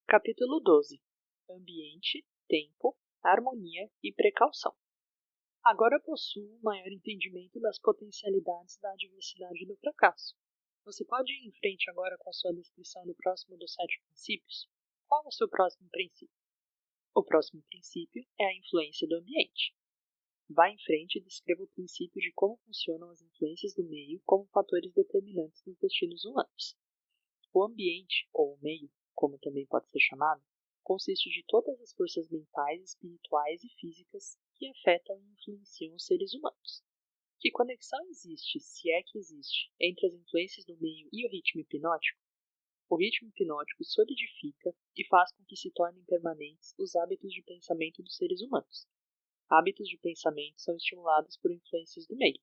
Capítulo 12. Ambiente, tempo, harmonia e precaução. Agora possuo um maior entendimento das potencialidades da adversidade e do fracasso. Você pode ir em frente agora com a sua descrição do próximo dos 7 princípios? Qual é o seu próximo princípio? O próximo princípio é a influência do ambiente. Vá em frente e descreva o princípio de como funcionam as influências do meio como fatores determinantes dos destinos humanos. O ambiente, ou o meio, como também pode ser chamado, consiste de todas as forças mentais, espirituais e físicas que afetam e influenciam os seres humanos. Que conexão existe, se é que existe, entre as influências do meio e o ritmo hipnótico? O ritmo hipnótico solidifica e faz com que se tornem permanentes os hábitos de pensamento dos seres humanos. Hábitos de pensamento são estimulados por influências do meio.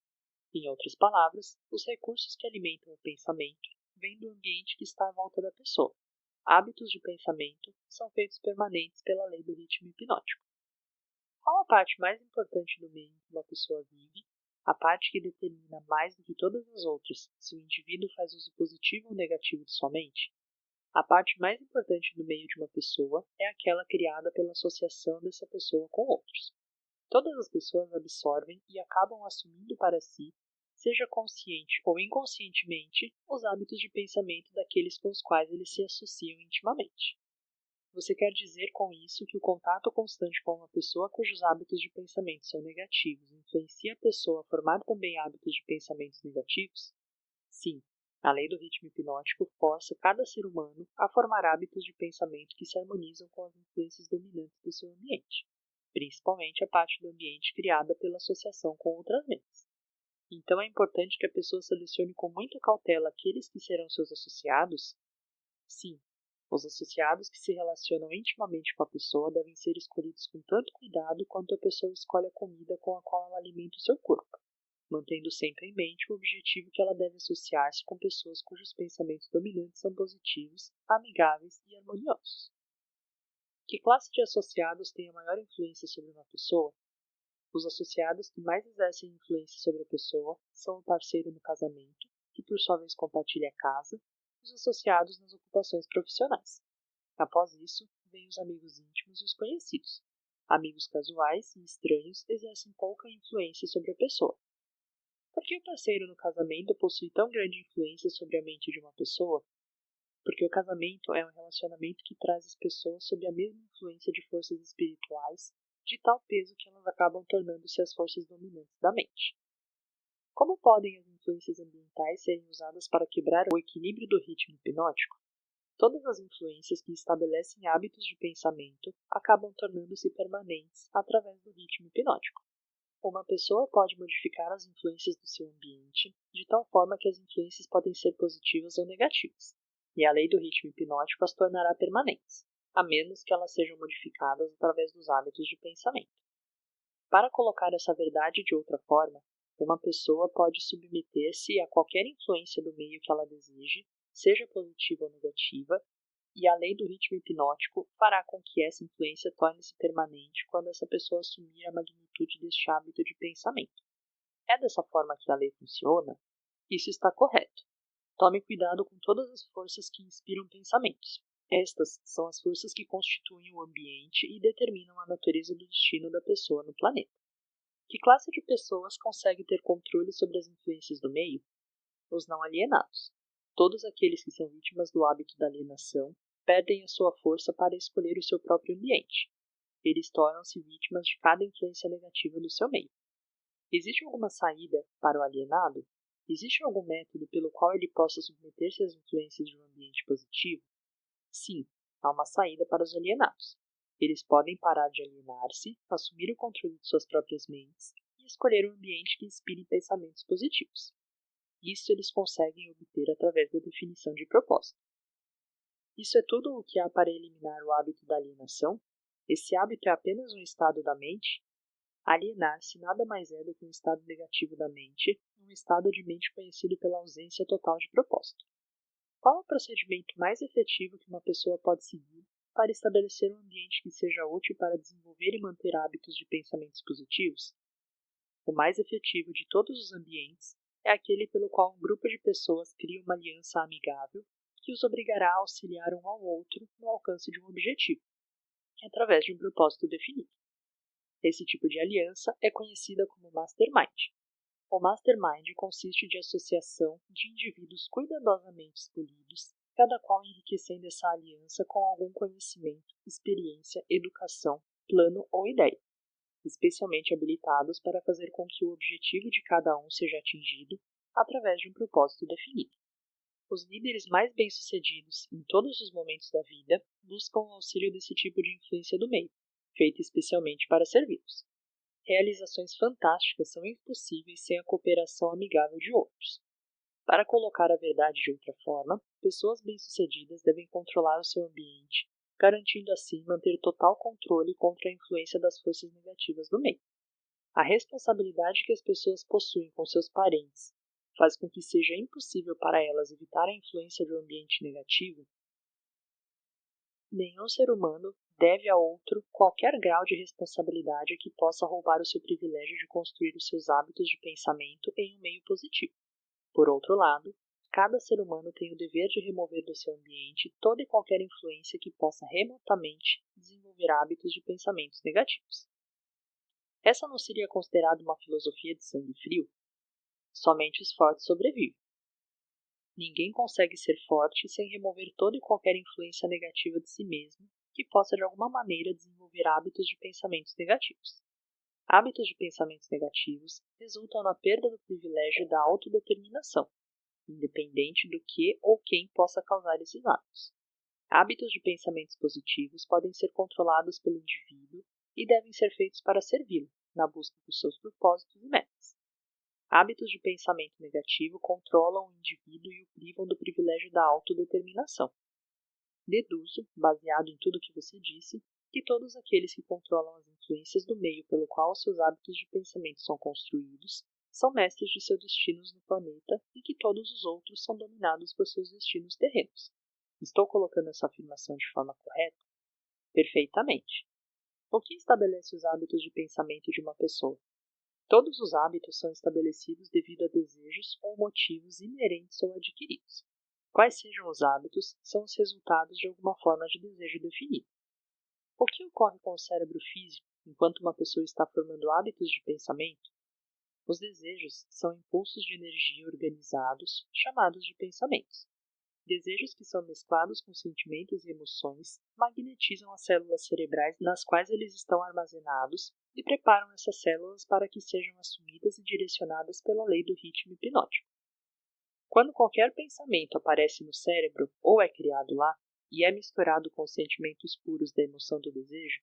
Em outras palavras, os recursos que alimentam o pensamento vêm do ambiente que está à volta da pessoa. Hábitos de pensamento são feitos permanentes pela lei do ritmo hipnótico. Qual a parte mais importante do meio em que uma pessoa vive? A parte que determina mais do que todas as outras se o indivíduo faz uso positivo ou negativo de sua mente? A parte mais importante do meio de uma pessoa é aquela criada pela associação dessa pessoa com outros. Todas as pessoas absorvem e acabam assumindo para si, seja consciente ou inconscientemente, os hábitos de pensamento daqueles com os quais eles se associam intimamente. Você quer dizer com isso que o contato constante com uma pessoa cujos hábitos de pensamento são negativos influencia a pessoa a formar também hábitos de pensamentos negativos? Sim, a lei do ritmo hipnótico força cada ser humano a formar hábitos de pensamento que se harmonizam com as influências dominantes do seu ambiente, principalmente a parte do ambiente criada pela associação com outras mentes. Então é importante que a pessoa selecione com muita cautela aqueles que serão seus associados? Sim, os associados que se relacionam intimamente com a pessoa devem ser escolhidos com tanto cuidado quanto a pessoa escolhe a comida com a qual ela alimenta o seu corpo, mantendo sempre em mente o objetivo que ela deve associar-se com pessoas cujos pensamentos dominantes são positivos, amigáveis e harmoniosos. Que classe de associados tem a maior influência sobre uma pessoa? Os associados que mais exercem influência sobre a pessoa são o parceiro no casamento, que por sua vez compartilha a casa, e os associados nas ocupações profissionais. Após isso, vêm os amigos íntimos e os conhecidos. Amigos casuais e estranhos exercem pouca influência sobre a pessoa. Por que o parceiro no casamento possui tão grande influência sobre a mente de uma pessoa? Porque o casamento é um relacionamento que traz as pessoas sob a mesma influência de forças espirituais, de tal peso que elas acabam tornando-se as forças dominantes da mente. Como podem as influências ambientais serem usadas para quebrar o equilíbrio do ritmo hipnótico? Todas as influências que estabelecem hábitos de pensamento acabam tornando-se permanentes através do ritmo hipnótico. Uma pessoa pode modificar as influências do seu ambiente de tal forma que as influências podem ser positivas ou negativas, e a lei do ritmo hipnótico as tornará permanentes, a menos que elas sejam modificadas através dos hábitos de pensamento. Para colocar essa verdade de outra forma, uma pessoa pode submeter-se a qualquer influência do meio que ela deseje, seja positiva ou negativa, e a lei do ritmo hipnótico fará com que essa influência torne-se permanente quando essa pessoa assumir a magnitude deste hábito de pensamento. É dessa forma que a lei funciona? Isso está correto. Tome cuidado com todas as forças que inspiram pensamentos. Estas são as forças que constituem o ambiente e determinam a natureza do destino da pessoa no planeta. Que classe de pessoas consegue ter controle sobre as influências do meio? Os não alienados. Todos aqueles que são vítimas do hábito da alienação perdem a sua força para escolher o seu próprio ambiente. Eles tornam-se vítimas de cada influência negativa do seu meio. Existe alguma saída para o alienado? Existe algum método pelo qual ele possa submeter-se às influências de um ambiente positivo? Sim, há uma saída para os alienados. Eles podem parar de alienar-se, assumir o controle de suas próprias mentes e escolher um ambiente que inspire pensamentos positivos. Isso eles conseguem obter através da definição de propósito. Isso é tudo o que há para eliminar o hábito da alienação? Esse hábito é apenas um estado da mente? Alienar-se nada mais é do que um estado negativo da mente, um estado de mente conhecido pela ausência total de propósito. Qual é o procedimento mais efetivo que uma pessoa pode seguir para estabelecer um ambiente que seja útil para desenvolver e manter hábitos de pensamentos positivos? O mais efetivo de todos os ambientes é aquele pelo qual um grupo de pessoas cria uma aliança amigável que os obrigará a auxiliar um ao outro no alcance de um objetivo, através de um propósito definido. Esse tipo de aliança é conhecida como mastermind. O mastermind consiste de associação de indivíduos cuidadosamente escolhidos, cada qual enriquecendo essa aliança com algum conhecimento, experiência, educação, plano ou ideia, especialmente habilitados para fazer com que o objetivo de cada um seja atingido através de um propósito definido. Os líderes mais bem-sucedidos em todos os momentos da vida buscam o auxílio desse tipo de influência do meio, feita especialmente para servi-los. Realizações fantásticas são impossíveis sem a cooperação amigável de outros. Para colocar a verdade de outra forma, pessoas bem-sucedidas devem controlar o seu ambiente, garantindo assim manter total controle contra a influência das forças negativas do meio. A responsabilidade que as pessoas possuem com seus parentes faz com que seja impossível para elas evitar a influência de um ambiente negativo. Nenhum ser humano deve a outro qualquer grau de responsabilidade que possa roubar o seu privilégio de construir os seus hábitos de pensamento em um meio positivo. Por outro lado, cada ser humano tem o dever de remover do seu ambiente toda e qualquer influência que possa remotamente desenvolver hábitos de pensamentos negativos. Essa não seria considerada uma filosofia de sangue frio? Somente os fortes sobrevivem. Ninguém consegue ser forte sem remover toda e qualquer influência negativa de si mesmo que possa de alguma maneira desenvolver hábitos de pensamentos negativos. Hábitos de pensamentos negativos resultam na perda do privilégio da autodeterminação, independente do que ou quem possa causar esses hábitos. Hábitos de pensamentos positivos podem ser controlados pelo indivíduo e devem ser feitos para servi-lo, na busca dos seus propósitos e metas. Hábitos de pensamento negativo controlam o indivíduo e o privam do privilégio da autodeterminação. Deduzo, baseado em tudo o que você disse, que todos aqueles que controlam as influências do meio pelo qual seus hábitos de pensamento são construídos são mestres de seus destinos no planeta e que todos os outros são dominados por seus destinos terrenos. Estou colocando essa afirmação de forma correta? Perfeitamente. O que estabelece os hábitos de pensamento de uma pessoa? Todos os hábitos são estabelecidos devido a desejos ou motivos inerentes ou adquiridos. Quais sejam os hábitos, são os resultados de alguma forma de desejo definido. O que ocorre com o cérebro físico enquanto uma pessoa está formando hábitos de pensamento? Os desejos são impulsos de energia organizados, chamados de pensamentos. Desejos que são mesclados com sentimentos e emoções magnetizam as células cerebrais nas quais eles estão armazenados e preparam essas células para que sejam assumidas e direcionadas pela lei do ritmo hipnótico. Quando qualquer pensamento aparece no cérebro ou é criado lá e é misturado com os sentimentos puros da emoção do desejo,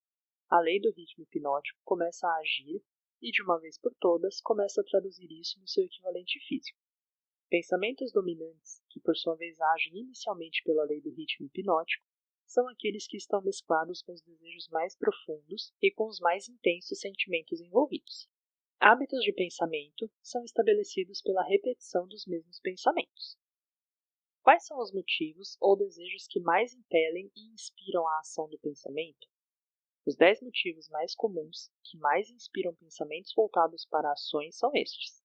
a lei do ritmo hipnótico começa a agir e, de uma vez por todas, começa a traduzir isso no seu equivalente físico. Pensamentos dominantes, que por sua vez agem inicialmente pela lei do ritmo hipnótico, são aqueles que estão mesclados com os desejos mais profundos e com os mais intensos sentimentos envolvidos. Hábitos de pensamento são estabelecidos pela repetição dos mesmos pensamentos. Quais são os motivos ou desejos que mais impelem e inspiram a ação do pensamento? Os 10 motivos mais comuns que mais inspiram pensamentos voltados para ações são estes: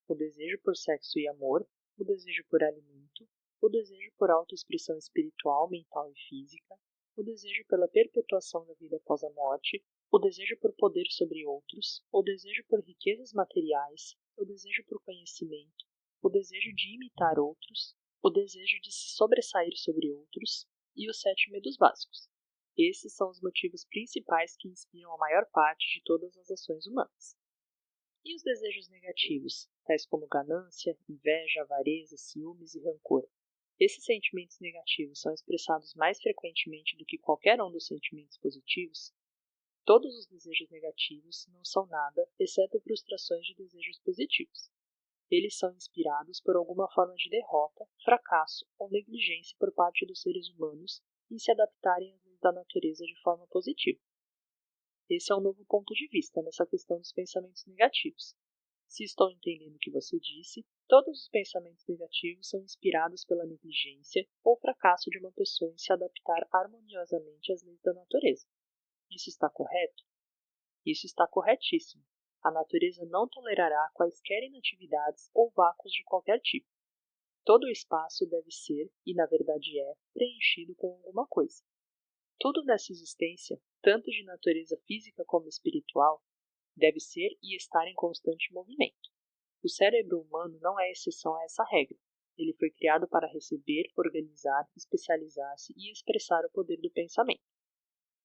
o desejo por sexo e amor, o desejo por alimento, o desejo por autoexpressão espiritual, mental e física, o desejo pela perpetuação da vida após a morte, o desejo por poder sobre outros, o desejo por riquezas materiais, o desejo por conhecimento, o desejo de imitar outros, o desejo de se sobressair sobre outros e o 7 medos básicos. Esses são os motivos principais que inspiram a maior parte de todas as ações humanas. E os desejos negativos, tais como ganância, inveja, avareza, ciúmes e rancor? Esses sentimentos negativos são expressados mais frequentemente do que qualquer um dos sentimentos positivos? Todos os desejos negativos não são nada exceto frustrações de desejos positivos. Eles são inspirados por alguma forma de derrota, fracasso ou negligência por parte dos seres humanos em se adaptarem às leis da natureza de forma positiva. Esse é um novo ponto de vista nessa questão dos pensamentos negativos. Se estou entendendo o que você disse, todos os pensamentos negativos são inspirados pela negligência ou fracasso de uma pessoa em se adaptar harmoniosamente às leis da natureza. Isso está correto? Isso está corretíssimo. A natureza não tolerará quaisquer inatividades ou vácuos de qualquer tipo. Todo o espaço deve ser, e na verdade é, preenchido com alguma coisa. Tudo nessa existência, tanto de natureza física como espiritual, deve ser e estar em constante movimento. O cérebro humano não é exceção a essa regra. Ele foi criado para receber, organizar, especializar-se e expressar o poder do pensamento.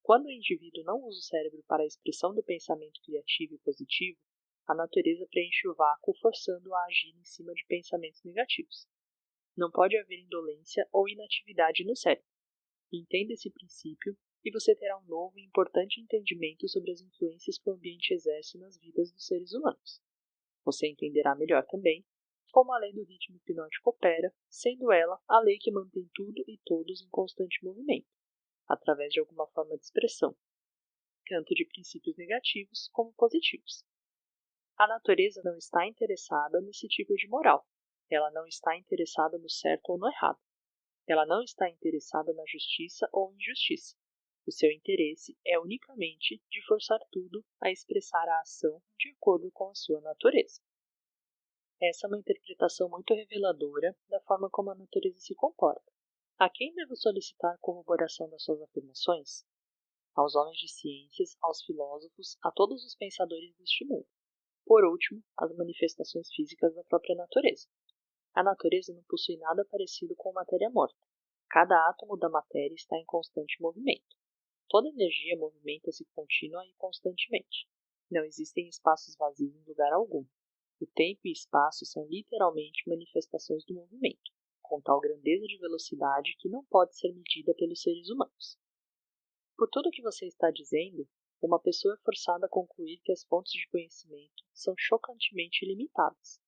Quando o indivíduo não usa o cérebro para a expressão do pensamento criativo e positivo, a natureza preenche o vácuo forçando-o a agir em cima de pensamentos negativos. Não pode haver indolência ou inatividade no cérebro. Entenda esse princípio e você terá um novo e importante entendimento sobre as influências que o ambiente exerce nas vidas dos seres humanos. Você entenderá melhor também como a lei do ritmo hipnótico opera, sendo ela a lei que mantém tudo e todos em constante movimento, através de alguma forma de expressão, tanto de princípios negativos como positivos. A natureza não está interessada nesse tipo de moral. Ela não está interessada no certo ou no errado. Ela não está interessada na justiça ou injustiça. O seu interesse é unicamente de forçar tudo a expressar a ação de acordo com a sua natureza. Essa é uma interpretação muito reveladora da forma como a natureza se comporta. A quem devo solicitar corroboração das suas afirmações? Aos homens de ciências, aos filósofos, a todos os pensadores deste mundo. Por último, as manifestações físicas da própria natureza. A natureza não possui nada parecido com matéria morta. Cada átomo da matéria está em constante movimento. Toda energia movimenta-se contínua e constantemente. Não existem espaços vazios em lugar algum. O tempo e espaço são literalmente manifestações do movimento, com tal grandeza de velocidade que não pode ser medida pelos seres humanos. Por tudo o que você está dizendo, uma pessoa é forçada a concluir que as fontes de conhecimento são chocantemente limitadas.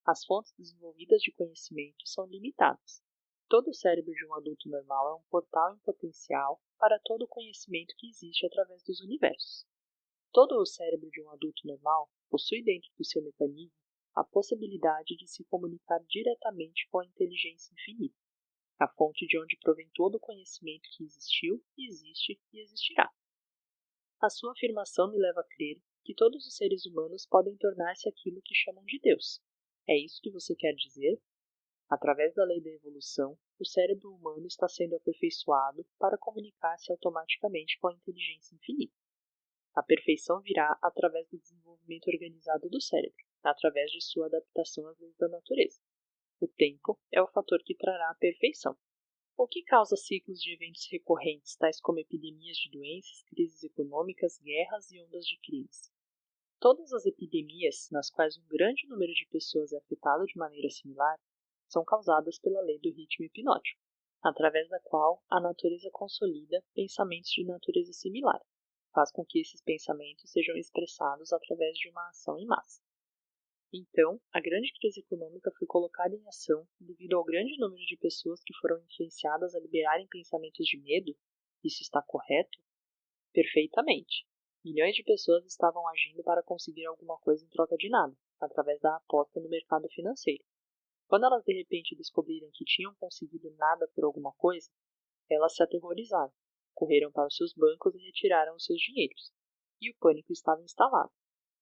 As fontes desenvolvidas de conhecimento são limitadas. Todo o cérebro de um adulto normal é um portal em potencial para todo o conhecimento que existe através dos universos. Todo o cérebro de um adulto normal possui dentro do seu mecanismo a possibilidade de se comunicar diretamente com a inteligência infinita, a fonte de onde provém todo o conhecimento que existiu, existe e existirá. A sua afirmação me leva a crer que todos os seres humanos podem tornar-se aquilo que chamam de Deus. É isso que você quer dizer? Através da lei da evolução, o cérebro humano está sendo aperfeiçoado para comunicar-se automaticamente com a inteligência infinita. A perfeição virá através do desenvolvimento organizado do cérebro, através de sua adaptação às leis da natureza. O tempo é o fator que trará a perfeição. O que causa ciclos de eventos recorrentes, tais como epidemias de doenças, crises econômicas, guerras e ondas de crise? Todas as epidemias, nas quais um grande número de pessoas é afetado de maneira similar, são causadas pela lei do ritmo hipnótico, através da qual a natureza consolida pensamentos de natureza similar, faz com que esses pensamentos sejam expressados através de uma ação em massa. Então, a grande crise econômica foi colocada em ação devido ao grande número de pessoas que foram influenciadas a liberarem pensamentos de medo? Isso está correto? Perfeitamente. Milhões de pessoas estavam agindo para conseguir alguma coisa em troca de nada, através da aposta no mercado financeiro. Quando elas de repente descobriram que tinham conseguido nada por alguma coisa, elas se aterrorizaram, correram para os seus bancos e retiraram os seus dinheiros. E o pânico estava instalado.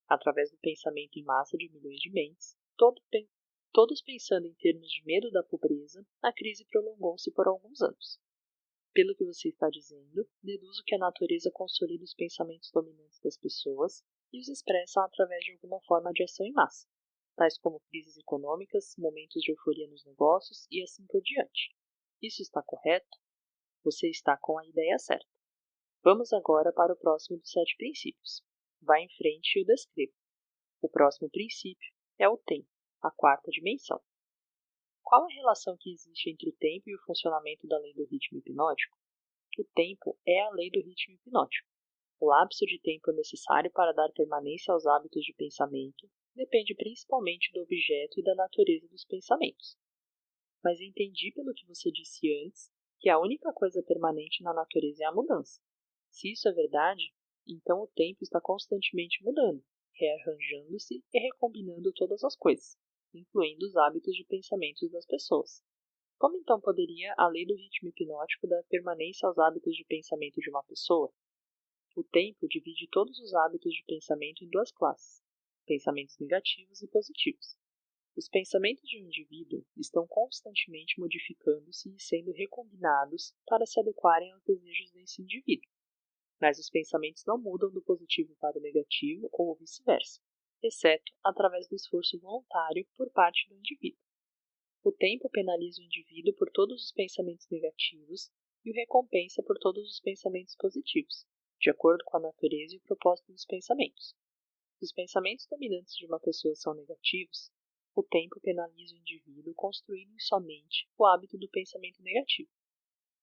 Através do pensamento em massa de milhões de mentes, todos pensando em termos de medo da pobreza, a crise prolongou-se por alguns anos. Pelo que você está dizendo, deduzo que a natureza consolida os pensamentos dominantes das pessoas e os expressa através de alguma forma de ação em massa, tais como crises econômicas, momentos de euforia nos negócios e assim por diante. Isso está correto? Você está com a ideia certa. Vamos agora para o próximo dos 7 princípios. Vá em frente e o descreva. O próximo princípio é o tempo, a quarta dimensão. Qual a relação que existe entre o tempo e o funcionamento da lei do ritmo hipnótico? O tempo é a lei do ritmo hipnótico. O lapso de tempo necessário para dar permanência aos hábitos de pensamento depende principalmente do objeto e da natureza dos pensamentos. Mas entendi pelo que você disse antes que a única coisa permanente na natureza é a mudança. Se isso é verdade, então o tempo está constantemente mudando, rearranjando-se e recombinando todas as coisas, incluindo os hábitos de pensamentos das pessoas. Como então poderia a lei do ritmo hipnótico dar permanência aos hábitos de pensamento de uma pessoa? O tempo divide todos os hábitos de pensamento em duas classes: pensamentos negativos e positivos. Os pensamentos de um indivíduo estão constantemente modificando-se e sendo recombinados para se adequarem aos desejos desse indivíduo, mas os pensamentos não mudam do positivo para o negativo ou vice-versa, exceto através do esforço voluntário por parte do indivíduo. O tempo penaliza o indivíduo por todos os pensamentos negativos e o recompensa por todos os pensamentos positivos, de acordo com a natureza e o propósito dos pensamentos. Se os pensamentos dominantes de uma pessoa são negativos, o tempo penaliza o indivíduo construindo em sua mente o hábito do pensamento negativo,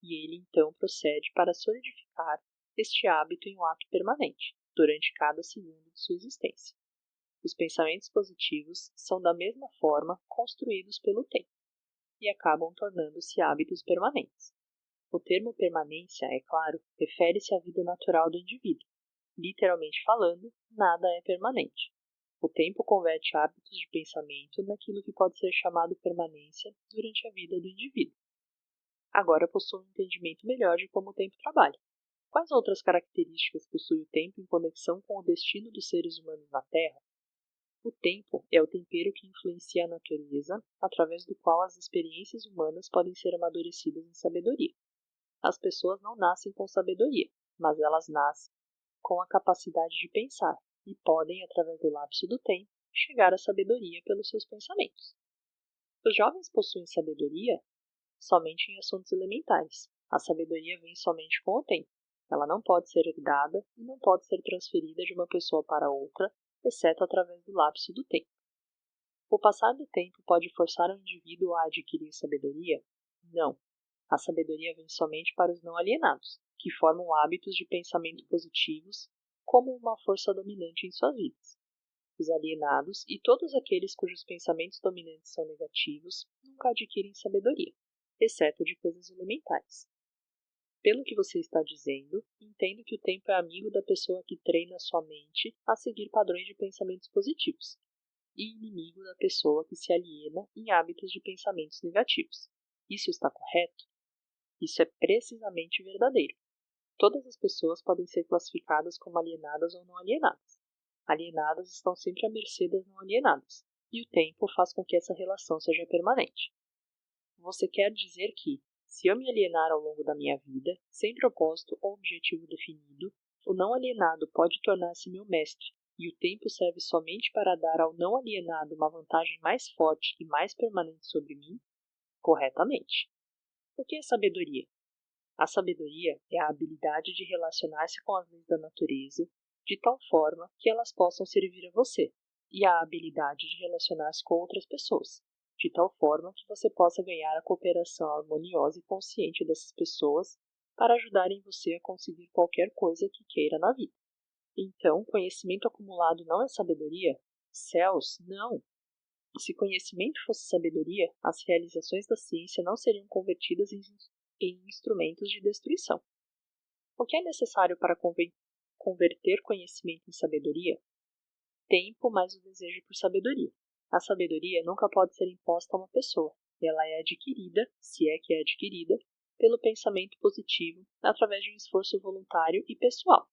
e ele então procede para solidificar este hábito em um ato permanente, durante cada segundo de sua existência. Os pensamentos positivos são da mesma forma construídos pelo tempo, e acabam tornando-se hábitos permanentes. O termo permanência, é claro, refere-se à vida natural do indivíduo. Literalmente falando, nada é permanente. O tempo converte hábitos de pensamento naquilo que pode ser chamado permanência durante a vida do indivíduo. Agora possui um entendimento melhor de como o tempo trabalha. Quais outras características possui o tempo em conexão com o destino dos seres humanos na Terra? O tempo é o tempero que influencia a natureza, através do qual as experiências humanas podem ser amadurecidas em sabedoria. As pessoas não nascem com sabedoria, mas elas nascem com a capacidade de pensar e podem, através do lapso do tempo, chegar à sabedoria pelos seus pensamentos. Os jovens possuem sabedoria somente em assuntos elementares. A sabedoria vem somente com o tempo. Ela não pode ser herdada e não pode ser transferida de uma pessoa para outra, exceto através do lapso do tempo. O passar do tempo pode forçar um indivíduo a adquirir sabedoria? Não. A sabedoria vem somente para os não alienados, que formam hábitos de pensamento positivos como uma força dominante em suas vidas. Os alienados e todos aqueles cujos pensamentos dominantes são negativos nunca adquirem sabedoria, exceto de coisas elementares. Pelo que você está dizendo, entendo que o tempo é amigo da pessoa que treina sua mente a seguir padrões de pensamentos positivos, e inimigo da pessoa que se aliena em hábitos de pensamentos negativos. Isso está correto? Isso é precisamente verdadeiro. Todas as pessoas podem ser classificadas como alienadas ou não alienadas. Alienadas estão sempre à mercê das não alienadas, e o tempo faz com que essa relação seja permanente. Você quer dizer que, se eu me alienar ao longo da minha vida, sem propósito ou objetivo definido, o não alienado pode tornar-se meu mestre, e o tempo serve somente para dar ao não alienado uma vantagem mais forte e mais permanente sobre mim? Corretamente. O que é sabedoria? A sabedoria é a habilidade de relacionar-se com as leis da natureza de tal forma que elas possam servir a você, e a habilidade de relacionar-se com outras pessoas, de tal forma que você possa ganhar a cooperação harmoniosa e consciente dessas pessoas para ajudarem você a conseguir qualquer coisa que queira na vida. Então, conhecimento acumulado não é sabedoria? Céus, não! Se conhecimento fosse sabedoria, as realizações da ciência não seriam convertidas em instrumentos de destruição. O que é necessário para converter conhecimento em sabedoria? Tempo mais o desejo por sabedoria. A sabedoria nunca pode ser imposta a uma pessoa. Ela é adquirida, se é que é adquirida, pelo pensamento positivo através de um esforço voluntário e pessoal.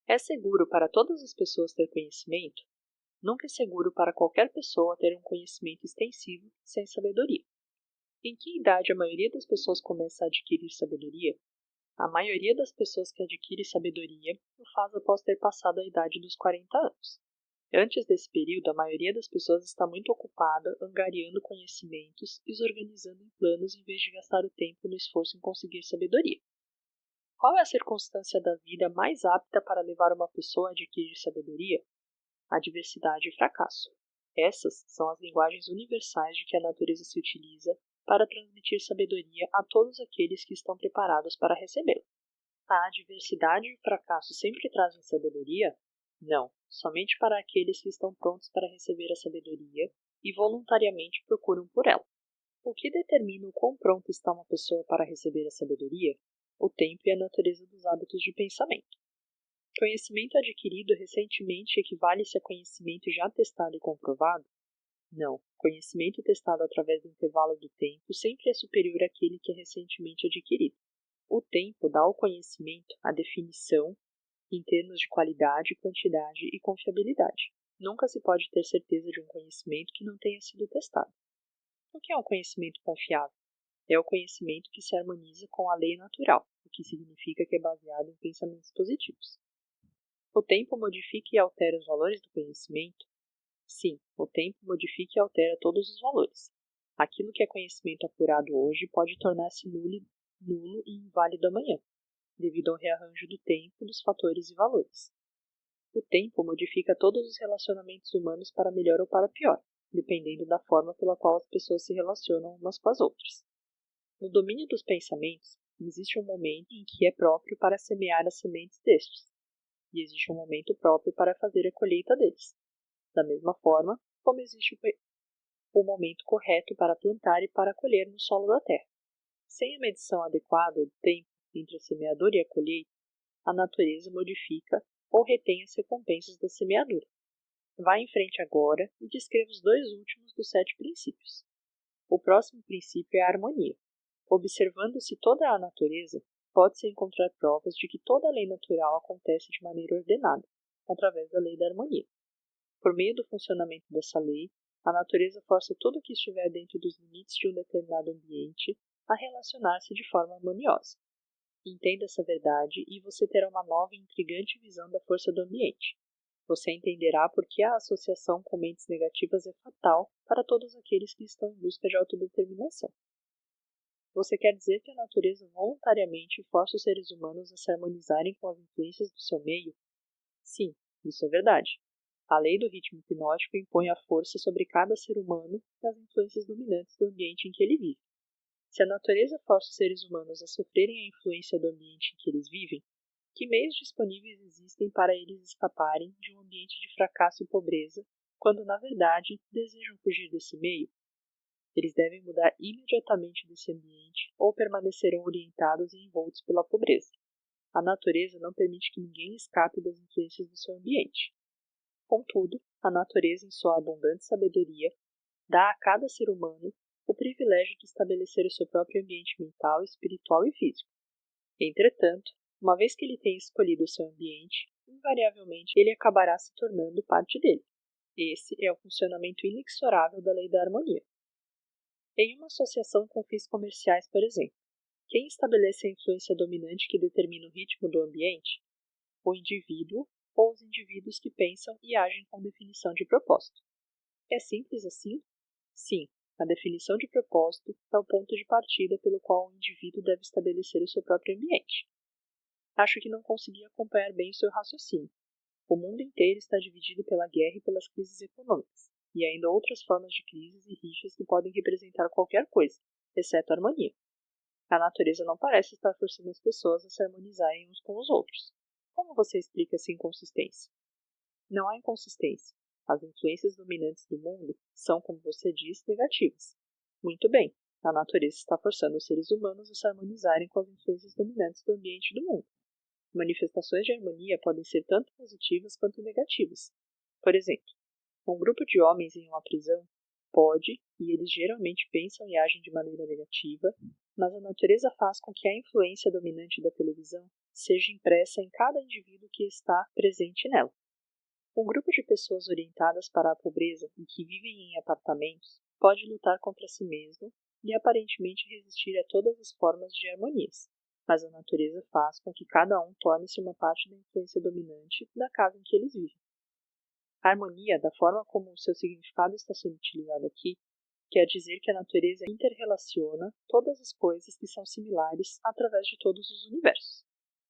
É seguro para todas as pessoas ter conhecimento? Nunca é seguro para qualquer pessoa ter um conhecimento extensivo sem sabedoria. Em que idade a maioria das pessoas começa a adquirir sabedoria? A maioria das pessoas que adquire sabedoria o faz após ter passado a idade dos 40 anos. Antes desse período, a maioria das pessoas está muito ocupada angariando conhecimentos e os organizando em planos em vez de gastar o tempo no esforço em conseguir sabedoria. Qual é a circunstância da vida mais apta para levar uma pessoa a adquirir sabedoria? Adversidade e fracasso. Essas são as linguagens universais de que a natureza se utiliza para transmitir sabedoria a todos aqueles que estão preparados para recebê-la. A adversidade e o fracasso sempre trazem sabedoria? Não, somente para aqueles que estão prontos para receber a sabedoria e voluntariamente procuram por ela. O que determina o quão pronta está uma pessoa para receber a sabedoria? O tempo e a natureza dos hábitos de pensamento. Conhecimento adquirido recentemente equivale-se a conhecimento já testado e comprovado? Não. Conhecimento testado através do intervalo do tempo sempre é superior àquele que é recentemente adquirido. O tempo dá ao conhecimento a definição em termos de qualidade, quantidade e confiabilidade. Nunca se pode ter certeza de um conhecimento que não tenha sido testado. O que é um conhecimento confiável? É o conhecimento que se harmoniza com a lei natural, o que significa que é baseado em pensamentos positivos. O tempo modifica e altera os valores do conhecimento? Sim, o tempo modifica e altera todos os valores. Aquilo que é conhecimento apurado hoje pode tornar-se nulo e inválido amanhã, devido ao rearranjo do tempo, dos fatores e valores. O tempo modifica todos os relacionamentos humanos para melhor ou para pior, dependendo da forma pela qual as pessoas se relacionam umas com as outras. No domínio dos pensamentos, existe um momento em que é próprio para semear as sementes destes, e existe um momento próprio para fazer a colheita deles. Da mesma forma, como existe o momento correto para plantar e para colher no solo da terra. Sem a medição adequada do tempo entre a semeadura e a colheita, a natureza modifica ou retém as recompensas da semeadura. Vá em frente agora e descreva os dois últimos dos 7 princípios. O próximo princípio é a harmonia. Observando-se toda a natureza, pode-se encontrar provas de que toda a lei natural acontece de maneira ordenada, através da lei da harmonia. Por meio do funcionamento dessa lei, a natureza força tudo o que estiver dentro dos limites de um determinado ambiente a relacionar-se de forma harmoniosa. Entenda essa verdade e você terá uma nova e intrigante visão da força do ambiente. Você entenderá por que a associação com mentes negativas é fatal para todos aqueles que estão em busca de autodeterminação. Você quer dizer que a natureza voluntariamente força os seres humanos a se harmonizarem com as influências do seu meio? Sim, isso é verdade. A lei do ritmo hipnótico impõe a força sobre cada ser humano das influências dominantes do ambiente em que ele vive. Se a natureza força os seres humanos a sofrerem a influência do ambiente em que eles vivem, que meios disponíveis existem para eles escaparem de um ambiente de fracasso e pobreza, quando na verdade desejam fugir desse meio? Eles devem mudar imediatamente desse ambiente ou permanecerão orientados e envoltos pela pobreza. A natureza não permite que ninguém escape das influências do seu ambiente. Contudo, a natureza, em sua abundante sabedoria, dá a cada ser humano o privilégio de estabelecer o seu próprio ambiente mental, espiritual e físico. Entretanto, uma vez que ele tenha escolhido o seu ambiente, invariavelmente ele acabará se tornando parte dele. Esse é o funcionamento inexorável da lei da harmonia. Em uma associação com fins comerciais, por exemplo, quem estabelece a influência dominante que determina o ritmo do ambiente? O indivíduo ou os indivíduos que pensam e agem com definição de propósito. É simples assim? Sim, a definição de propósito é o ponto de partida pelo qual o indivíduo deve estabelecer o seu próprio ambiente. Acho que não consegui acompanhar bem o seu raciocínio. O mundo inteiro está dividido pela guerra e pelas crises econômicas, e ainda outras formas de crises e rixas que podem representar qualquer coisa, exceto a harmonia. A natureza não parece estar forçando as pessoas a se harmonizarem uns com os outros. Como você explica essa inconsistência? Não há inconsistência. As influências dominantes do mundo são, como você diz, negativas. Muito bem, a natureza está forçando os seres humanos a se harmonizarem com as influências dominantes do ambiente e do mundo. Manifestações de harmonia podem ser tanto positivas quanto negativas. Por exemplo, um grupo de homens em uma prisão pode, e eles geralmente pensam e agem de maneira negativa, mas a natureza faz com que a influência dominante da televisão seja impressa em cada indivíduo que está presente nela. Um grupo de pessoas orientadas para a pobreza e que vivem em apartamentos pode lutar contra si mesmo e aparentemente resistir a todas as formas de harmonias, mas a natureza faz com que cada um torne-se uma parte da influência dominante da casa em que eles vivem. A harmonia, da forma como o seu significado está sendo utilizado aqui, quer dizer que a natureza interrelaciona todas as coisas que são similares através de todos os universos.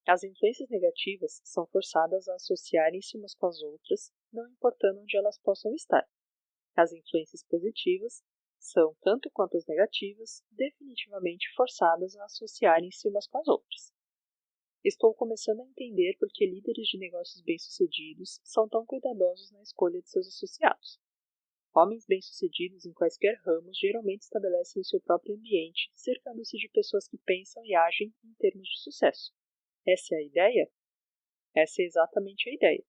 As influências negativas são forçadas a associarem-se umas com as outras, não importando onde elas possam estar. As influências positivas são, tanto quanto as negativas, definitivamente forçadas a associarem-se umas com as outras. Estou começando a entender por que líderes de negócios bem-sucedidos são tão cuidadosos na escolha de seus associados. Homens bem-sucedidos em quaisquer ramos geralmente estabelecem o seu próprio ambiente, cercando-se de pessoas que pensam e agem em termos de sucesso. Essa é a ideia? Essa é exatamente a ideia.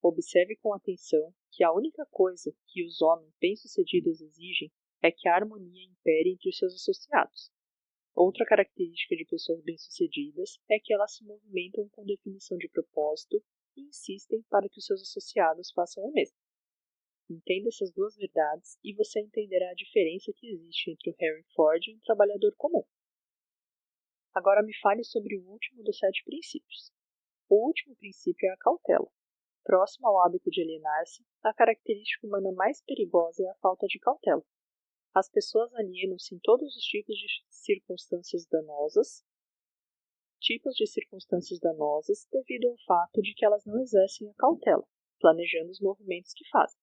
Observe com atenção que a única coisa que os homens bem-sucedidos exigem é que a harmonia impere entre os seus associados. Outra característica de pessoas bem-sucedidas é que elas se movimentam com definição de propósito e insistem para que os seus associados façam o mesmo. Entenda essas duas verdades e você entenderá a diferença que existe entre o Henry Ford e um trabalhador comum. Agora me fale sobre o último dos 7 princípios. O último princípio é a cautela. Próximo ao hábito de alienar-se, a característica humana mais perigosa é a falta de cautela. As pessoas alienam-se em todos os tipos de circunstâncias danosas devido ao fato de que elas não exercem a cautela, planejando os movimentos que fazem.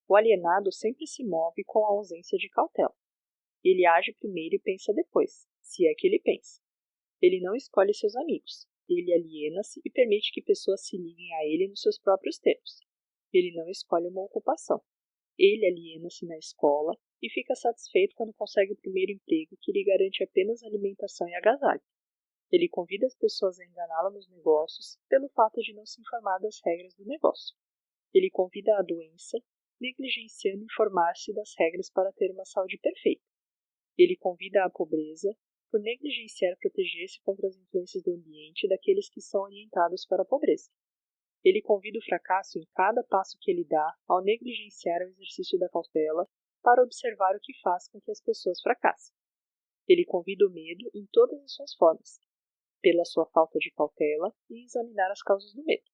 O alienado sempre se move com a ausência de cautela. Ele age primeiro e pensa depois, se é que ele pensa. Ele não escolhe seus amigos. Ele aliena-se e permite que pessoas se liguem a ele nos seus próprios termos. Ele não escolhe uma ocupação. Ele aliena-se na escola e fica satisfeito quando consegue o primeiro emprego que lhe garante apenas alimentação e agasalho. Ele convida as pessoas a enganá-lo nos negócios pelo fato de não se informar das regras do negócio. Ele convida a doença, negligenciando informar-se das regras para ter uma saúde perfeita. Ele convida a pobreza, por negligenciar proteger-se contra as influências do ambiente e daqueles que são orientados para a pobreza. Ele convida o fracasso em cada passo que ele dá ao negligenciar o exercício da cautela para observar o que faz com que as pessoas fracassem. Ele convida o medo em todas as suas formas, pela sua falta de cautela e examinar as causas do medo.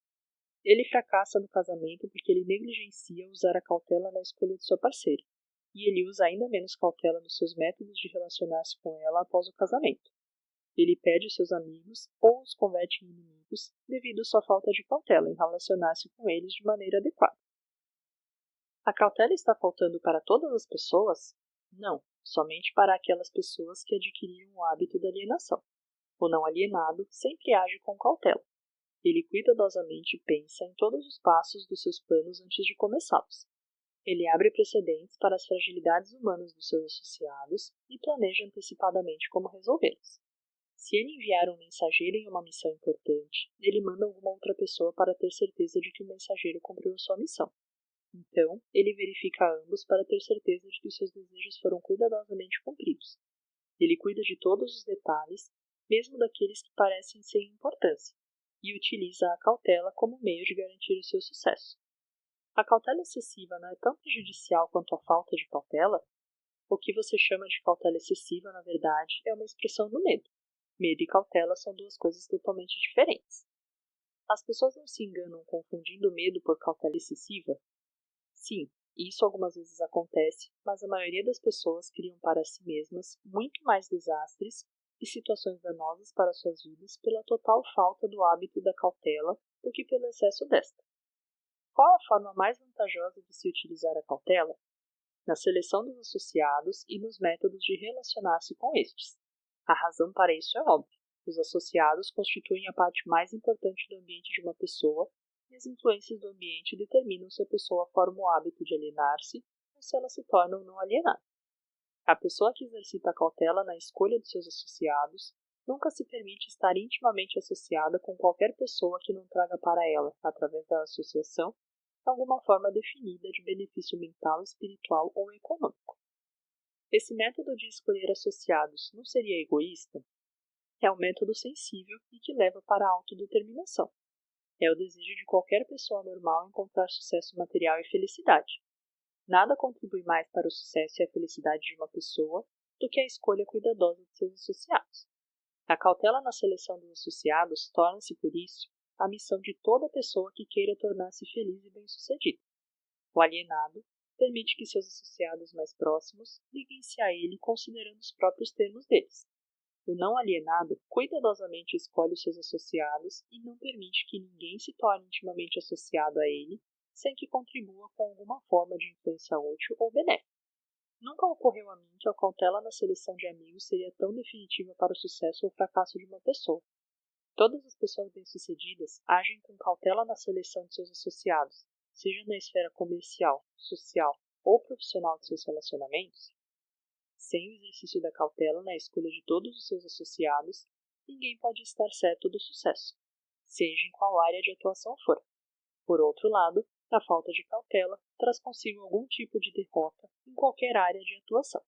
Ele fracassa no casamento porque ele negligencia usar a cautela na escolha de sua parceira, e ele usa ainda menos cautela nos seus métodos de relacionar-se com ela após o casamento. Ele perde os seus amigos ou os converte em inimigos devido à sua falta de cautela em relacionar-se com eles de maneira adequada. A cautela está faltando para todas as pessoas? Não, somente para aquelas pessoas que adquiriram o hábito da alienação. O não alienado sempre age com cautela. Ele cuidadosamente pensa em todos os passos dos seus planos antes de começá-los. Ele abre precedentes para as fragilidades humanas dos seus associados e planeja antecipadamente como resolvê-las. Se ele enviar um mensageiro em uma missão importante, ele manda alguma outra pessoa para ter certeza de que o mensageiro cumpriu a sua missão. Então, ele verifica ambos para ter certeza de que os seus desejos foram cuidadosamente cumpridos. Ele cuida de todos os detalhes, mesmo daqueles que parecem sem importância, e utiliza a cautela como meio de garantir o seu sucesso. A cautela excessiva não é tão prejudicial quanto a falta de cautela? O que você chama de cautela excessiva, na verdade, é uma expressão do medo. Medo e cautela são duas coisas totalmente diferentes. As pessoas não se enganam confundindo medo por cautela excessiva? Sim, isso algumas vezes acontece, mas a maioria das pessoas criam para si mesmas muito mais desastres e situações danosas para suas vidas pela total falta do hábito da cautela do que pelo excesso desta. Qual a forma mais vantajosa de se utilizar a cautela? Na seleção dos associados e nos métodos de relacionar-se com estes. A razão para isso é óbvia. Os associados constituem a parte mais importante do ambiente de uma pessoa e as influências do ambiente determinam se a pessoa forma o hábito de alienar-se ou se ela se torna ou não alienada. A pessoa que exercita a cautela na escolha de seus associados nunca se permite estar intimamente associada com qualquer pessoa que não traga para ela, através da associação, alguma forma definida de benefício mental, espiritual ou econômico. Esse método de escolher associados não seria egoísta? É um método sensível e que leva para a autodeterminação. É o desejo de qualquer pessoa normal encontrar sucesso material e felicidade. Nada contribui mais para o sucesso e a felicidade de uma pessoa do que a escolha cuidadosa de seus associados. A cautela na seleção dos associados torna-se, por isso, a missão de toda pessoa que queira tornar-se feliz e bem-sucedida. O alienado permite que seus associados mais próximos liguem-se a ele considerando os próprios termos deles. O não alienado cuidadosamente escolhe os seus associados e não permite que ninguém se torne intimamente associado a ele sem que contribua com alguma forma de influência útil ou benéfica. Nunca ocorreu a mim que a cautela na seleção de amigos seria tão definitiva para o sucesso ou fracasso de uma pessoa. Todas as pessoas bem-sucedidas agem com cautela na seleção de seus associados, seja na esfera comercial, social ou profissional de seus relacionamentos. Sem o exercício da cautela na escolha de todos os seus associados, ninguém pode estar certo do sucesso, seja em qual área de atuação for. Por outro lado, a falta de cautela traz consigo algum tipo de derrota em qualquer área de atuação.